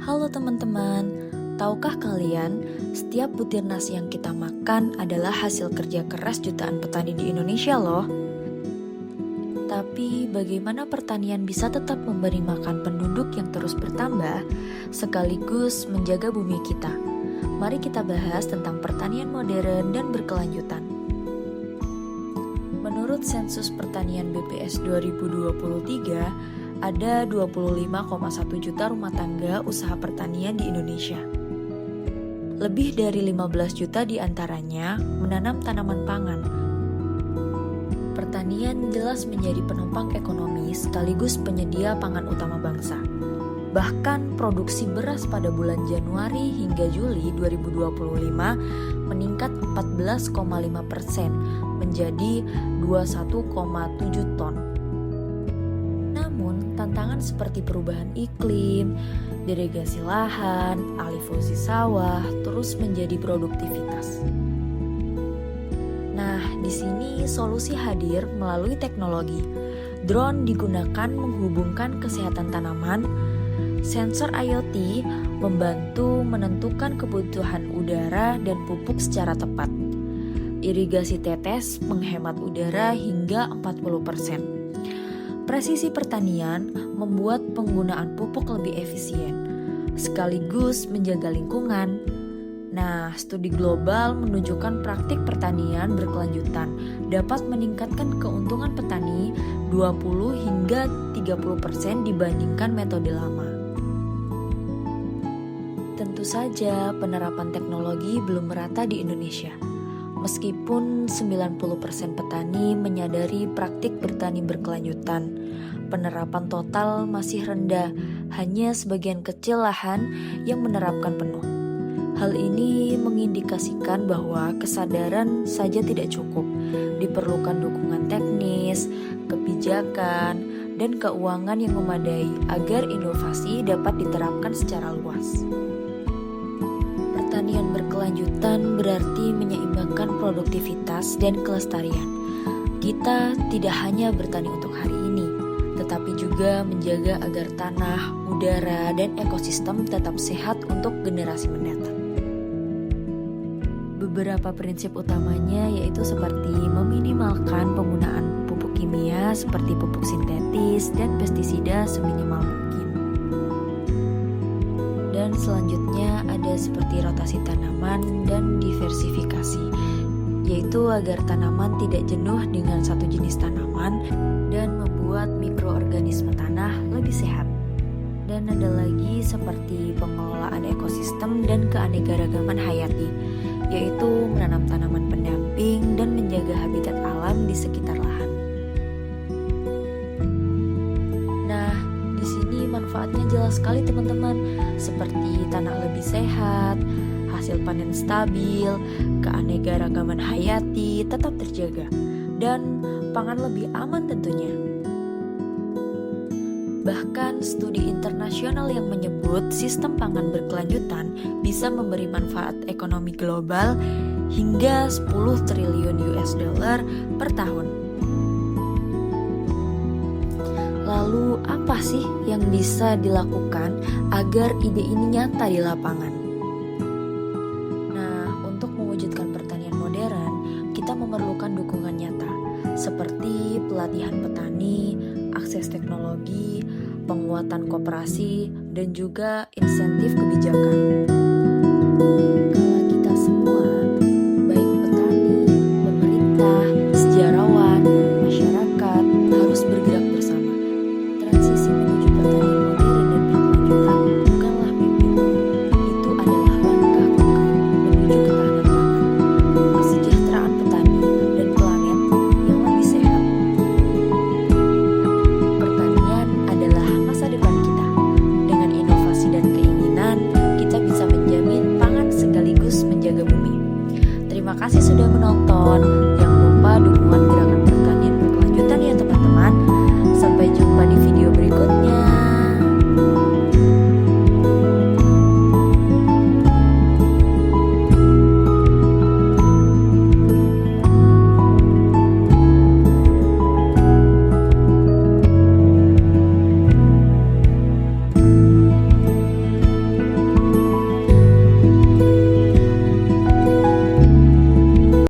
Halo teman-teman, tahukah kalian setiap butir nasi yang kita makan adalah hasil kerja keras jutaan petani di Indonesia loh. Tapi bagaimana pertanian bisa tetap memberi makan penduduk yang terus bertambah sekaligus menjaga bumi kita? Mari kita bahas tentang pertanian modern dan berkelanjutan. Menurut sensus pertanian BPS 2023, ada 25,1 juta rumah tangga usaha pertanian di Indonesia. Lebih dari 15 juta diantaranya menanam tanaman pangan. Pertanian jelas menjadi penopang ekonomi sekaligus penyedia pangan utama bangsa. Bahkan produksi beras pada bulan Januari hingga Juli 2025 meningkat 14,5% menjadi 21,7 ton. Namun, tantangan seperti perubahan iklim, deregasi lahan, alih fungsi sawah terus menjadi produktivitas. Nah, di sini solusi hadir melalui teknologi. Drone digunakan menghubungkan kesehatan tanaman, sensor IoT membantu menentukan kebutuhan udara dan pupuk secara tepat. Irigasi tetes menghemat udara hingga 40%. Presisi pertanian membuat penggunaan pupuk lebih efisien, sekaligus menjaga lingkungan. Nah, studi global menunjukkan praktik pertanian berkelanjutan dapat meningkatkan keuntungan petani 20 hingga 30% dibandingkan metode lama. Tentu saja penerapan teknologi belum merata di Indonesia. Meskipun 90% petani menyadari praktik bertani berkelanjutan, penerapan total masih rendah, hanya sebagian kecil lahan yang menerapkan penuh. Hal ini mengindikasikan bahwa kesadaran saja tidak cukup, diperlukan dukungan teknis, kebijakan, dan keuangan yang memadai agar inovasi dapat diterapkan secara luas. Pertanian berkelanjutan berarti menyeimbangkan produktivitas dan kelestarian. Kita tidak hanya bertani untuk hari ini, tetapi juga menjaga agar tanah, udara, dan ekosistem tetap sehat untuk generasi mendatang. Beberapa prinsip utamanya yaitu seperti meminimalkan penggunaan pupuk kimia seperti pupuk sintetis dan pestisida seminimal mungkin. Dan selanjutnya ada seperti rotasi tanaman dan diversifikasi, yaitu agar tanaman tidak jenuh dengan satu jenis tanaman dan membuat mikroorganisme tanah lebih sehat. Dan ada lagi seperti pengelolaan ekosistem dan keanekaragaman hayati, yaitu menanam tanaman pendamping dan menjaga habitat alam di sekitar lahan. Nah, di sini manfaatnya jelas sekali teman-teman, seperti tanah lebih sehat, hasil panen stabil, keanekaragaman hayati tetap terjaga, dan pangan lebih aman tentunya. Bahkan studi internasional yang menyebut sistem pangan berkelanjutan bisa memberi manfaat ekonomi global hingga 10 triliun US dollar per tahun. Lalu apa sih yang bisa dilakukan agar ide ini nyata di lapangan? Nah, untuk mewujudkan pertanian modern, kita memerlukan dukungan nyata seperti pelatihan petani, akses teknologi, penguatan koperasi, dan juga insentif kebijakan.